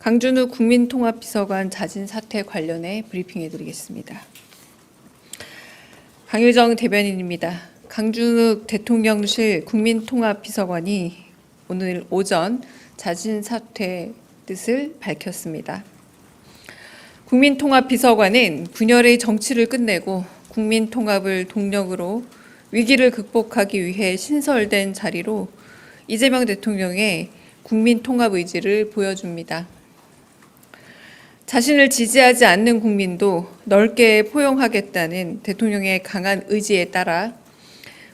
강준우 국민통합비서관 자진 사퇴 관련해 브리핑해드리겠습니다. 강효정 대변인입니다. 강준우 대통령실 국민통합비서관이 오늘 오전 자진 사퇴 뜻을 밝혔습니다. 국민통합비서관은 분열의 정치를 끝내고 국민통합을 동력으로 위기를 극복하기 위해 신설된 자리로 이재명 대통령의 국민통합 의지를 보여줍니다. 자신을 지지하지 않는 국민도 넓게 포용하겠다는 대통령의 강한 의지에 따라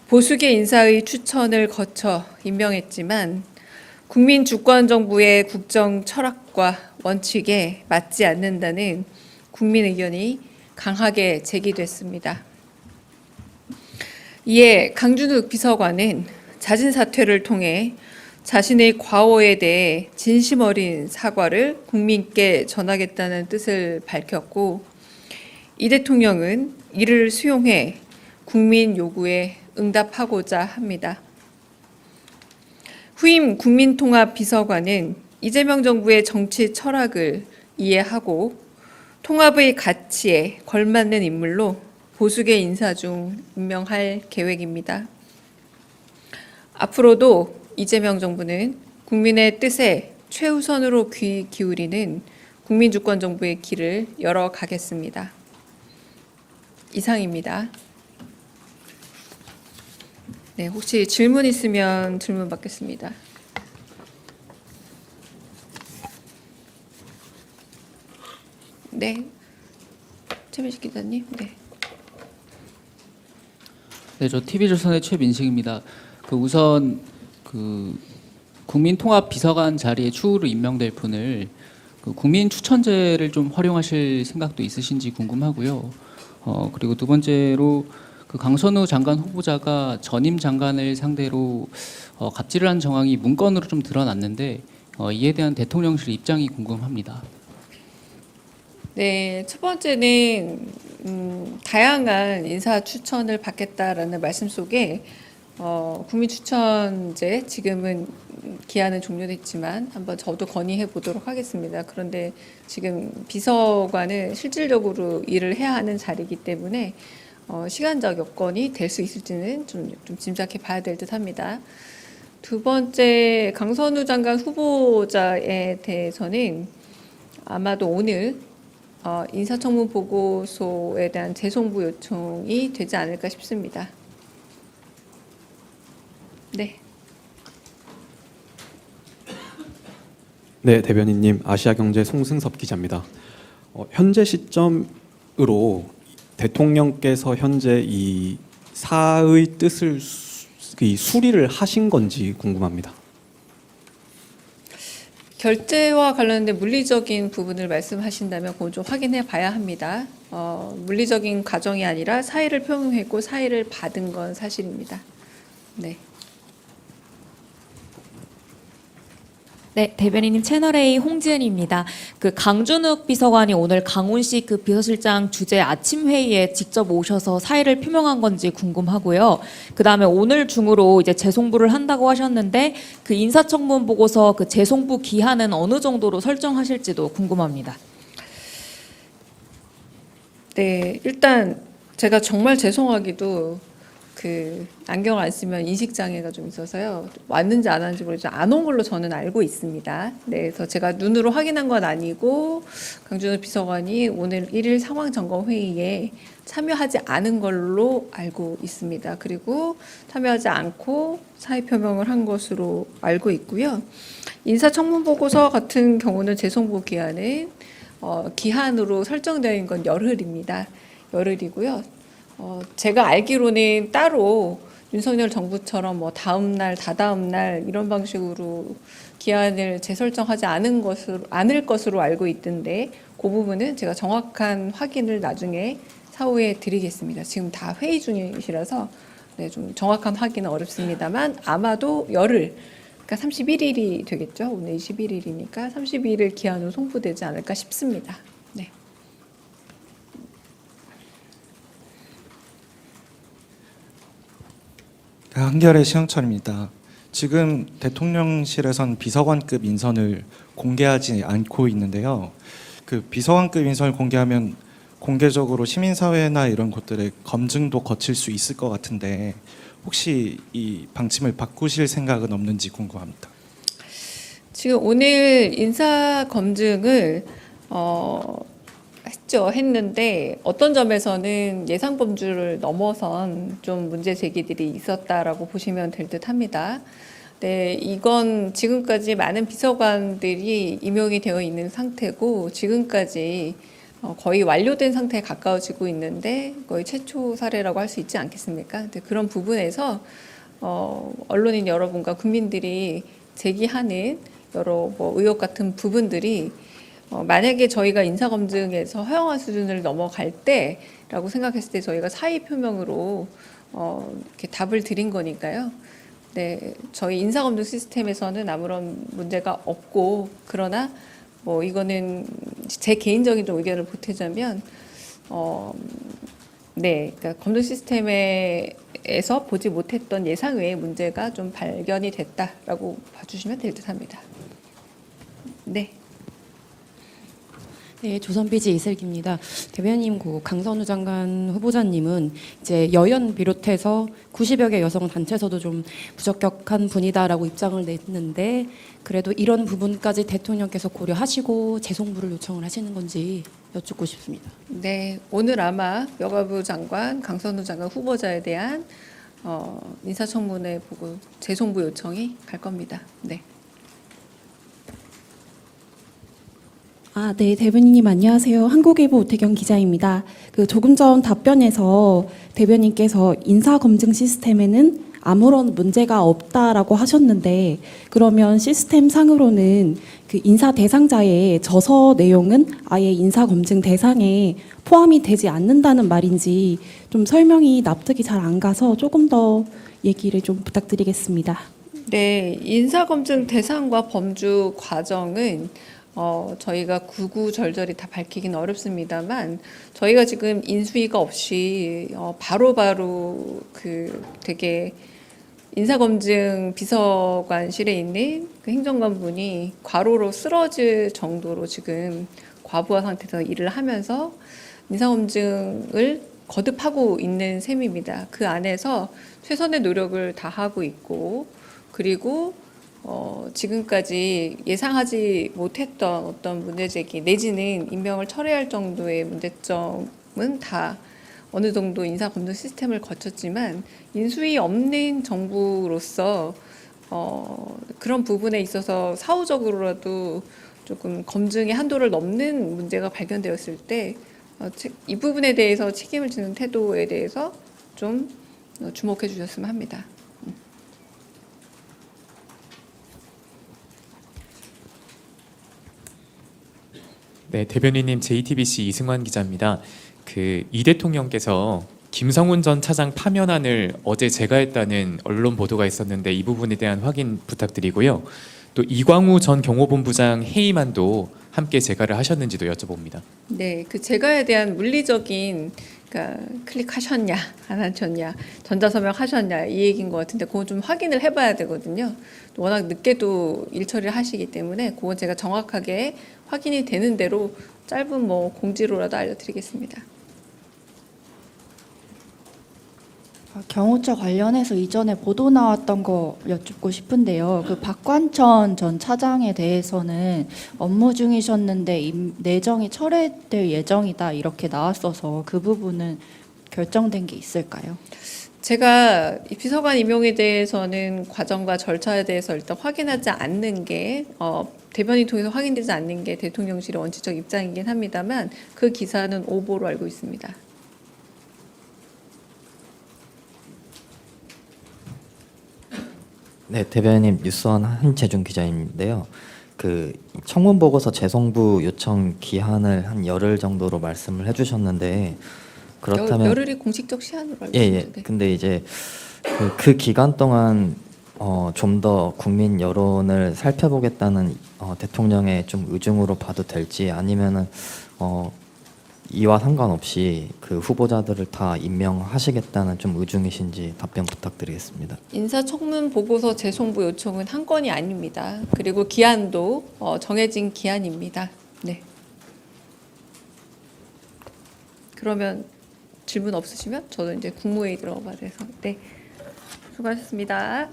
보수계 인사의 추천을 거쳐 임명했지만 국민 주권 정부의 국정 철학과 원칙에 맞지 않는다는 국민 의견이 강하게 제기됐습니다. 이에 강준우 비서관은 자진 사퇴를 통해 자신의 과오에 대해 진심 어린 사과를 국민께 전하겠다는 뜻을 밝혔고, 이 대통령은 이를 수용해 국민 요구에 응답하고자 합니다. 후임 국민통합비서관은 이재명 정부의 정치 철학을 이해하고 통합의 가치에 걸맞는 인물로 보수계 인사 중 임명할 계획입니다. 앞으로도 이재명 정부는 국민의 뜻에 최우선으로 귀 기울이는 국민주권 정부의 길을 열어가겠습니다. 이상입니다. 네, 혹시 질문 있으면 질문 받겠습니다. 네, 최민식 기자님. 네. 네, 저 TV조선의 최민식입니다. 우선 국민통합비서관 자리에 추후로 임명될 분을 국민 추천제를 좀 활용하실 생각도 있으신지 궁금하고요. 그리고 두 번째로 강선우 장관 후보자가 전임 장관을 상대로 갑질을 한 정황이 문건으로 좀 드러났는데 이에 대한 대통령실 입장이 궁금합니다. 네, 첫 번째는 다양한 인사 추천을 받겠다라는 말씀 속에 국민추천제 지금은 기한은 종료됐지만 한번 저도 건의해 보도록 하겠습니다. 그런데 지금 비서관은 실질적으로 일을 해야 하는 자리이기 때문에 시간적 여건이 될 수 있을지는 좀 짐작해 봐야 될 듯합니다. 두 번째, 강선우 장관 후보자에 대해서는 아마도 오늘 인사청문 보고서에 대한 재송부 요청이 되지 않을까 싶습니다. 네. 네, 대변인님, 아시아경제 송승섭 기자입니다. 현재 시점으로 대통령께서 현재 이 사의 뜻을 수리를 하신 건지 궁금합니다. 결재와 관련된 물리적인 부분을 말씀하신다면 그건 좀 확인해 봐야 합니다. 물리적인 과정이 아니라 사의를 표명했고 사의를 받은 건 사실입니다. 네. 네, 대변인님 채널A 홍지은입니다. 강준욱 비서관이 오늘 강훈식 비서실장 주재 아침 회의에 직접 오셔서 사의를 표명한 건지 궁금하고요. 그다음에 오늘 중으로 이제 재송부를 한다고 하셨는데 인사청문 보고서 재송부 기한은 어느 정도로 설정하실지도 궁금합니다. 네, 일단 제가 정말 죄송하기도 안경을 안 쓰면 인식 장애가 좀 있어서요. 왔는지 안 왔는지 모르지만 안 온 걸로 저는 알고 있습니다. 네, 그래서 제가 눈으로 확인한 건 아니고 강준우 비서관이 오늘 1일 상황 점검 회의에 참여하지 않은 걸로 알고 있습니다. 그리고 참여하지 않고 사의 표명을 한 것으로 알고 있고요. 인사청문 보고서 같은 경우는 재송부 기한은 기한으로 설정되어 있는 건 열흘입니다. 열흘이고요. 제가 알기로는 따로 윤석열 정부처럼 다음 날, 다다음 날 이런 방식으로 기한을 재설정하지 않을 것으로 알고 있던데 그 부분은 제가 정확한 확인을 나중에 사후에 드리겠습니다. 지금 다 회의 중이시라서 네, 좀 정확한 확인은 어렵습니다만 아마도 열흘, 그러니까 31일이 되겠죠. 오늘 21일이니까 31일 기한으로 송부되지 않을까 싶습니다. 네. 한겨레 신영철입니다. 지금 대통령실에선 비서관급 인선을 공개하지 않고 있는데요. 그 비서관급 인선을 공개하면 공개적으로 시민사회나 이런 곳들의 검증도 거칠 수 있을 것 같은데 혹시 이 방침을 바꾸실 생각은 없는지 궁금합니다. 지금 오늘 인사 검증을 했는데 어떤 점에서는 예상 범주를 넘어선 좀 문제 제기들이 있었다라고 보시면 될 듯합니다. 네, 이건 지금까지 많은 비서관들이 임용이 되어 있는 상태고 지금까지 거의 완료된 상태에 가까워지고 있는데 거의 최초 사례라고 할 수 있지 않겠습니까? 근데 그런 부분에서 언론인 여러분과 국민들이 제기하는 여러 의혹 같은 부분들이 만약에 저희가 인사검증에서 허용한 수준을 넘어갈 때라고 생각했을 때 저희가 사의 표명으로 이렇게 답을 드린 거니까요. 네, 저희 인사검증 시스템에서는 아무런 문제가 없고 그러나 이거는 제 개인적인 좀 의견을 보태자면 네, 그러니까 검증 시스템에서 보지 못했던 예상 외의 문제가 좀 발견이 됐다라고 봐주시면 될 듯합니다. 네. 네, 조선비지 이슬기입니다. 대변인 강선우 장관 후보자님은 이제 여연 비롯해서 90여 개 여성 단체에서도 좀 부적격한 분이다라고 입장을 냈는데 그래도 이런 부분까지 대통령께서 고려하시고 재송부를 요청을 하시는 건지 여쭙고 싶습니다. 네, 오늘 아마 여가부 장관, 강선우 장관 후보자에 대한 인사청문회 보고 재송부 요청이 갈 겁니다. 네. 네, 대변인님 안녕하세요. 한국일보 오태경 기자입니다. 조금 전 답변에서 대변인께서 인사검증 시스템에는 아무런 문제가 없다라고 하셨는데 그러면 시스템 상으로는 그 인사 대상자의 저서 내용은 아예 인사검증 대상에 포함이 되지 않는다는 말인지 좀 설명이 납득이 잘 안 가서 조금 더 얘기를 좀 부탁드리겠습니다. 네, 인사검증 대상과 범주 과정은 저희가 구구절절히 다 밝히긴 어렵습니다만 저희가 지금 인수위가 없이 바로바로 되게 인사검증 비서관실에 있는 그 행정관분이 과로로 쓰러질 정도로 지금 과부하 상태에서 일을 하면서 인사검증을 거듭하고 있는 셈입니다. 그 안에서 최선의 노력을 다하고 있고 그리고 지금까지 예상하지 못했던 어떤 문제제기 내지는 임명을 철회할 정도의 문제점은 다 어느 정도 인사검증 시스템을 거쳤지만 인수위 없는 정부로서 그런 부분에 있어서 사후적으로라도 조금 검증의 한도를 넘는 문제가 발견되었을 때 이 부분에 대해서 책임을 지는 태도에 대해서 좀 주목해 주셨으면 합니다. 네, 대변인님 JTBC 이승환 기자입니다. 이 대통령께서 김성훈 전 차장 파면안을 어제 제거했다는 언론 보도가 있었는데 이 부분에 대한 확인 부탁드리고요. 또 이광우 전 경호본부장 해임안도 함께 제거를 하셨는지도 여쭤봅니다. 네, 그 제거에 대한 물리적인 그러니까 클릭하셨냐 안 하셨냐 전자서명 하셨냐 이 얘기인 것 같은데 그건 좀 확인을 해봐야 되거든요. 워낙 늦게도 일 처리를 하시기 때문에 그건 제가 정확하게 확인이 되는 대로 짧은 공지로라도 알려드리겠습니다. 경호처 관련해서 이전에 보도 나왔던 거 여쭙고 싶은데요. 박관천 전 차장에 대해서는 업무 중이셨는데 내정이 철회될 예정이다 이렇게 나왔어서 그 부분은 결정된 게 있을까요? 제가 이 비서관 임용에 대해서는 과정과 절차에 대해서 일단 확인하지 않는 게 대변인 통해서 확인되지 않는 게 대통령실의 원칙적 입장이긴 합니다만 그 기사는 오보로 알고 있습니다. 네, 대변인님 뉴스원 한재준 기자인데요. 청문 보고서 재송부 요청 기한을 한 열흘 정도로 말씀을 해주셨는데 그렇다면 열흘이 공식적 시한으로 알고 예. 있습니다. 근데 이제 그 기간 동안 좀 더 국민 여론을 살펴보겠다는 대통령의 좀 의중으로 봐도 될지 아니면은 이와 상관없이 그 후보자들을 다 임명하시겠다는 좀 의중이신지 답변 부탁드리겠습니다. 인사청문 보고서 재송부 요청은 한 건이 아닙니다. 그리고 기한도 정해진 기한입니다. 네. 그러면 질문 없으시면 저도 이제 국무회의 들어가야 돼서 네. 수고하셨습니다.